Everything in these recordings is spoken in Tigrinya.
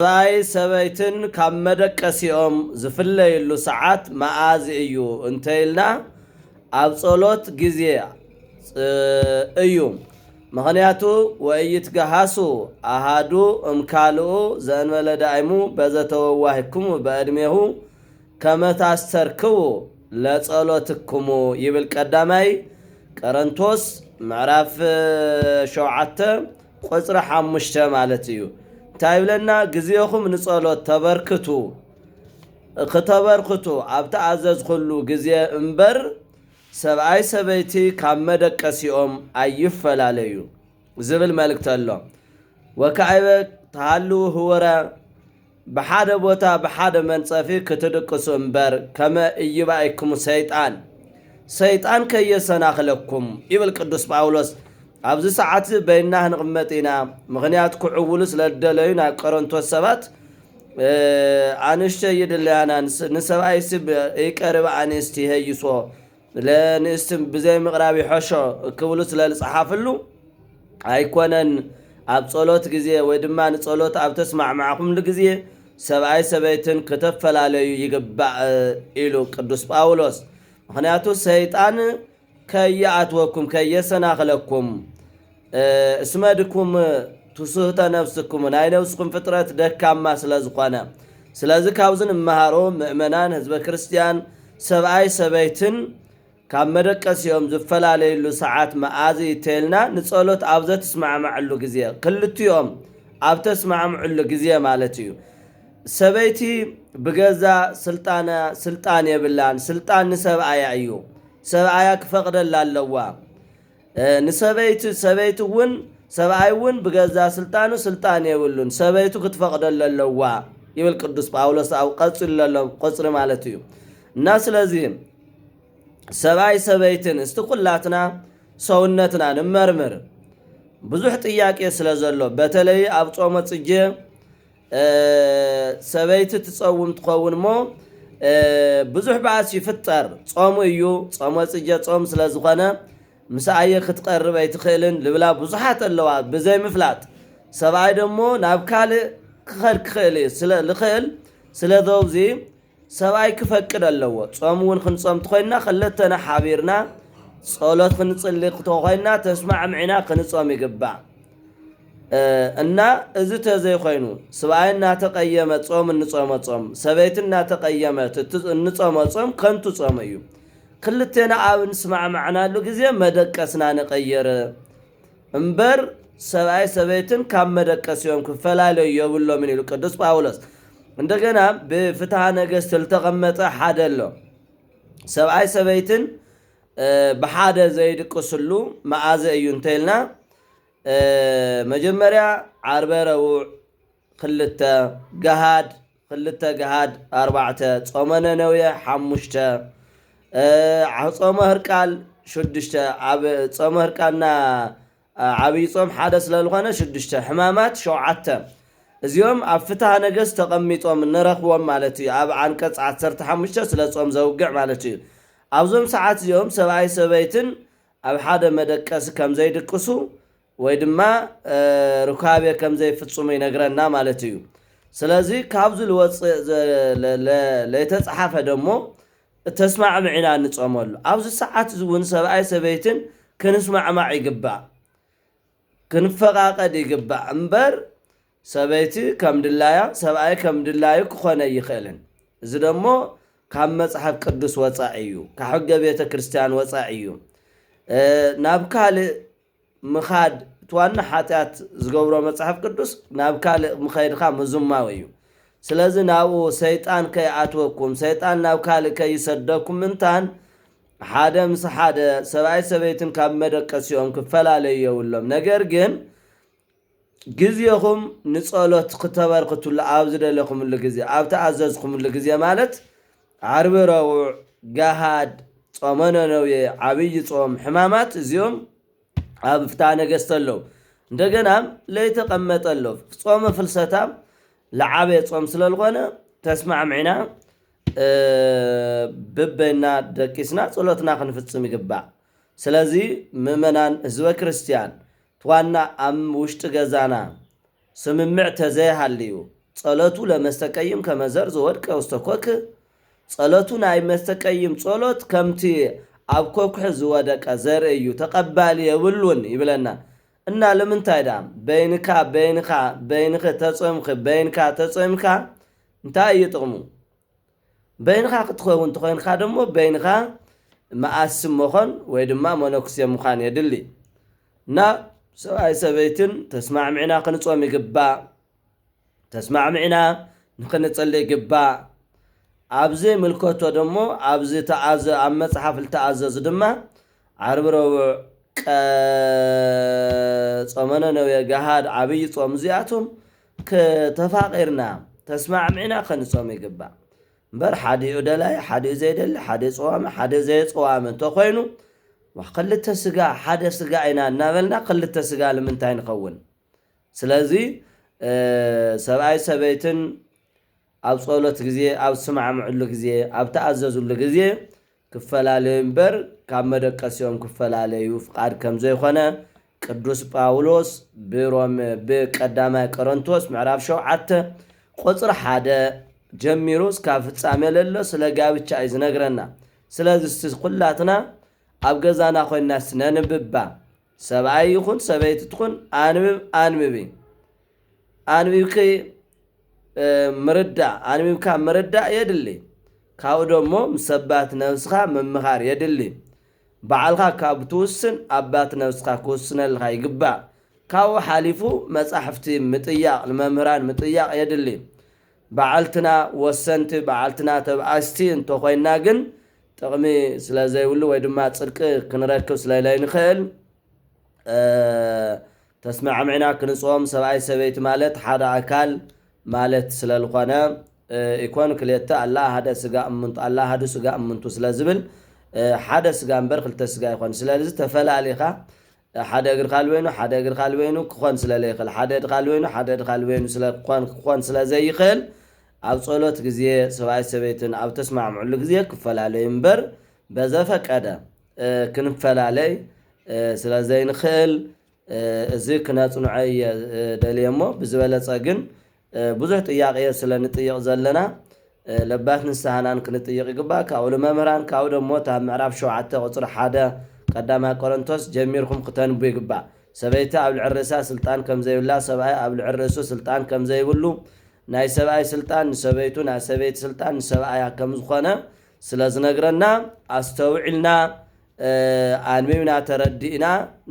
ሰብኣይ ሰበይትን ካብ መደቀሲኦም ዝፍለይሉ ሰዓት መዓዝ እዩ እንተይልና ኣብ ጸሎት ጊዜ እዩ። ምኽንያቱ ወኢይትገሃሱ ኣሃዱ እምካልኡ ዘእንበለ ዳእሙ በዘተወዋሂክሙ በዕድሜሁ ከመ ታስተርክቡ ለጸሎትክሙ ይብል ቀዳማይ ቆሮንቶስ ምዕራፍ 7 ቁጽሪ 5 ማለት እዩ። ታይብለና ግዚኹም ንጸሎት ተበርክቱ ኣብ ተኣዘዝኩሉ ጊዜ እምበር ሰብኣይ ሰበይቲ ካብ መደቀሲኦም ኣይፈላለዩ ዝብል መልእክቲ ኣሎ። ወካዕበ ተሃልው ህወረ ብሓደ ቦታ ብሓደ መንጸፊ ክትድቅሱ እምበር ከመ ኢይባኢክሙ ሰይጣን ከየሰናኽለኩም ይብል ቅዱስ ጳውሎስ። ኣብዚ ሰዓት በይና ክንቕመጥ ኢና። ምኽንያት ክዕውሉ ስለደለዩ ናብ ቆሮንቶስ ሰባት ኣንሽተ ይድለያና ንሰብኣይሲ ይቀርብ ኣንስቲ ይህይሶ ለንእስቲ ብዘይ ምቕራብ ይሖሾ ክብሉ ስለዝፀሓፍሉ ኣይኮነን። ኣብ ጸሎት ጊዜ ወይ ድማ ንጸሎት ኣብ ተስማዕማዕኩምሉ ጊዜ ሰብኣይ ሰበይትን ከተፈላለዩ ይግባእ ኢሉ ቅዱስ ጳውሎስ። ምኽንያቱ ሰይጣን ከየኣትወኩም ከየሰናኽለኩም እስመድኩም ትስህተ ነፍስኩም ናይ ነፍስኩም ፍጥረት ደካማ ስለ ዝኾነ፣ ስለዚ ካብዚ ንመሃሮ ምእመናን ህዝበ ክርስቲያን ሰብኣይ ሰበይትን ካብ መደቀሲኦም ዝፈላለዩሉ ሰዓት መዓዝ ይተልና ንጸሎት ኣብ ዘተስማዕማዕሉ ጊዜ ክልቲኦም ኣብ ተስማዕምዕሉ ጊዜ ማለት እዩ። ሰበይቲ ብገዛ ስልጣን የብላን። ስልጣን ንሰብኣያ እዩ። ሰብኣያ ክፈቕደላ ኣለዋ። ንሰበይቲ እውን ሰብኣይ እውን ብገዛ ስልጣን የብሉን ሰበይቱ ክትፈቕደላ ኣለዋ ይብል ቅዱስ ጳውሎስ ኣብ ቁጽሪ ማለት እዩ። እና ስለዚ ሰብኣይ ሰበይትን እስቲ ኩላትና ሰውነትና ንመርምር። ብዙሕ ጥያቄ ስለ ዘሎ በተለይ ኣብ ጾመ ጽጌ ሰበይቲ ትጸውም ትኸውን ሞ ብዙሕ በኣስ ይፍጠር። ጾሙ እዩ ጾመ ጽጌ ጾም ስለ ዝኾነ ምሳኣየ ክትቀርብ ኣይትኽእልን ልብላ ብዙሓት ኣለዋ ብዘይ ምፍላጥ። ሰብኣይ ደሞ ናብ ካልእ ክኸድ ክኽእል ልኽእል ስለ ዘውዚ ሰብኣይ ክፈቅድ ኣለዎ። ጾም እውን ክንጾም ትኾይና ክልተና ሓቢርና ጸሎት ክንጽልይ ኮይና ተስማዕምዒና ክንጾም ይግባእ እና እዚ ተዘይኮይኑ ሰብኣይ እናተቀየመ ጾም እንጾመ ጾም ሰበይቲ እናተቀየመት እንጾመ ጾም ከንቱ ጾም እዩ። ክልተና ኣብ ንስማዕማዕናሉ ጊዜ መደቀስና ንቀይር እምበር ሰብኣይ ሰበይትን ካብ መደቀሲኦም ክፈላለዩ የብሎምን ኢሉ ቅዱስ ጳውሎስ። እንደገና ብፍትሐ ነገሥት ዝተቐመጠ ሓደ ኣሎ። ሰብኣይ ሰበይትን ብሓደ ዘይድቅስሉ መዓዘ እዩ እንተይልና መጀመርያ ዓርበ ረቡዕ ክልተ ገሃድ 4 ጾመ ነነዌ 5 ጾመ ህርቃል 6 ጾመ ህርቃልና ዓብይ ጾም ሓደ ስለዝኾነ 6 ሕማማት 7 እዚኦም ኣብ ፍትሐ ነገሥት ተቐሚጦም ንረኽቦም ማለት እዩ። ኣብ አንቀጽ 15 ስለ ጾም ዘውግዕ ማለት እዩ። ኣብዞም ሰዓት እዚኦም ሰብኣይ ሰበይትን ኣብ ሓደ መደቀሲ ከም ዘይድቅሱ ወይ ድማ ሩካቤ ከም ዘይፍጽሙ ይነግረና ማለት እዩ። ስለዚ ካብዚ ልወፅእ ለተጻሓፈ ደሞ ተስማዕምዒና ንጾመሉ ኣብዚ ሰዓት እውን ሰብኣይ ሰበይትን ክንስማዕማዕ ይግባእ፣ ክንፈቓቐድ ይግባእ እምበር ሰበይቲ ከም ድላያ ሰብኣይ ከም ድላዩ ክኾነ ይኽእልን። እዚ ደሞ ካብ መጽሓፍ ቅዱስ ወፃኢ እዩ፣ ካብ ሕገ ቤተ ክርስቲያን ወፃኢ እዩ። ናብ ካልእ ምኻድ ትዋና ሓጢኣት ዝገብሮ መጽሓፍ ቅዱስ ናብ ካልእ ምኸይድኻ ምዙማው እዩ። ስለዚ ናብኡ ሰይጣን ከይኣትወኩም ሰይጣን ናብ ካልእ ከይሰደኩም እንታን ሓደ ምስ ሓደ ሰብኣይ ሰበይትን ካብ መደቀሲኦም ክፈላለዩ የብሎም። ነገር ግን ጊዜኹም ንጸሎት ክተበርክቱሉ ኣብ ዝደለኹምሉ ጊዜ ኣብ ተኣዘዝኩምሉ ጊዜ ማለት ዓርቢ ረቡዕ ገሃድ ጾመ ነነዌ ዓብይ ጾም ሕማማት እዚኦም ኣብ ፍትሐ ነገሥት ኣለዉ። እንደገና ለይተቐመጠ ኣሎ ጾመ ፍልሰታ ለዓበየ ጾም ስለዝኾነ ተስማዕምዒና ብበይና ደቂስና ጸሎትና ክንፍጽም ይግባእ። ስለዚ ምእመናን ህዝበ ክርስቲያን ትዋና ኣብ ውሽጢ ገዛና ስምምዕ ተዘይሃልዩ ጸሎቱ ለመስተቀይም ከመዘር ዘወድቀ ውስተኮክ ጸሎቱ ናይ መስተቀይም ጸሎት ከምቲ ኣብ ኮኩሕ ዝወደቀ ዘርኢ እዩ ተቀባሊ የብሉን ይብለና እና ለምንታይ ዳ በይንኻ ተጾምካ እንታይ ይጥቅሙ በይንኻ ክትኸውን ትኾይንካ ደሞ በይንኻ ማኣስም መኾን ወይ ድማ መነኩሴ ምዃን የድሊ እና ሰብኣይ ሰበይትን ተስማዕምዕና ክንጾም ይግባእ ተስማዕምዕና ንክንጸልይ ይግባእ ኣብዚ ምልከቶ ደሞ ኣብዚ ተኣዘ ኣብ መጽሓፍ ዝተኣዘዙ ድማ ዓርብ ረቡዕ ጾመነ ነዊየ ገሃድ ዓብይ ጾም እዚኣቶም ከተፋቂርና ተስማዕምዕና ክንጾም ይግባእ እምበር ሓዲኡ ደላይ ሓዲኡ ዘይደሊ ሓደ ጸዋመ ሓደ ዘይጸዋመ እንተኾይኑ ክልተ ስጋ ሓደ ስጋ ኢና እናበልና ክልተ ስጋ ንምንታይ ንኸውን ስለዚ ሰብኣይ ሰበይትን ኣብ ጸሎት ግዜ ኣብ ስማዕምዕሉ ግዜ ኣብ ተኣዘዙሉ ግዜ ክፈላለዩ እምበር ካብ መደቀሲኦም ክፈላለዩ ፍቃድ ከም ዘይኾነ ቅዱስ ጳውሎስ ብቀዳማይ ቆሮንቶስ ምዕራፍ 7 ቁጽሪ 1 ጀሚሩ እስካብ ፍጻሜ ለሎ ስለ ጋብቻ እዩ ዝነግረና ስለዚ ኩላትና ኣብ ገዛና ኮይና ስነንብባ ሰብኣይ ይኹን ሰበይቲ ትኹን አንብብካ ምርዳእ የድሊ ካብኡ ደሞ ምሰባት ነፍስኻ መምኻር የድሊ በዓልኻ ካብ ትውስን ኣባት ነፍስኻ ክውስነልኻ ይግባእ ካብኡ ሓሊፉ መጻሕፍቲ ምጥያቕ ንመምህራን ምጥያቕ የድሊ በዓልትና ወሰንቲ በዓልትና ተባኣስቲ እንተኾይና ግን ጥቕሚ ስለ ዘይብሉ ወይ ድማ ጽድቂ ክንረክብ ስለለይንኽእል ተስማዕምዕና ክንጾም ሰብኣይ ሰበይቲ ማለት ሓደ ኣካል ማለት ስለልኾነ ኢኮን ክልተ ኣላ ሓደ ስጋ እምንቱ ኣላ ሓደ ስጋ እምንቱ ስለዝብል ሓደ ስጋ እምበር ክልተ ስጋ ይኾን ስለዚ ተፈላለኻ ሓደ እግር ካልወይኑ ሓደ እግር ካልወይኑ ክኾን ስለለይኽእል ሓደ ድኻልወይኑ ሓደ ድኻልወይኑ ክኾን ስለዘይኽእል ኣብ ጸሎት ግዜ ሰብኣይ ሰበይትን ኣብ ተስማዕምዕሉ ግዜ ክፈላለዩ እምበር በዘፈቀደ ክንፈላለይ ስለዘይንኽእል እዚ ክነጽንዖ ደልየሞ ብዝበለጸ ግን ብዙሕ ጥያቄ ስለንጥይቕ ዘለና ለባት ንስሓናን ክንጥይቕ ይግባእ ካብኡ መምህራን ካብኡ ደሞ ኣብ ምዕራፍ 7 ቁጽሪ 1 ቀዳማይ ቆሮንቶስ ጀሚርኩም ክተንቡ ይግባእ ሰበይቲ ኣብ ልዕሊ ርእሳ ስልጣን ከም ዘይብላ ሰብኣይ ኣብ ልዕሊ ርእሱ ስልጣን ከም ዘይብሉ ናይ ሰብኣይ ስልጣን ንሰበይቱ ናይ ሰበይቲ ስልጣን ንሰብኣያ ከም ዝኾነ ስለ ዝነግረና ኣስተውዒልና አንቢብና ተረዲእና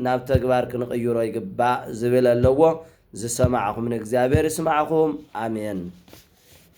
ናብ ተግባር ክንቅይሮ ይግባእ ዝብል ኣለዎ ዝሰማዕኹም ንእግዚአብሔር ይስማዕኹም አሜን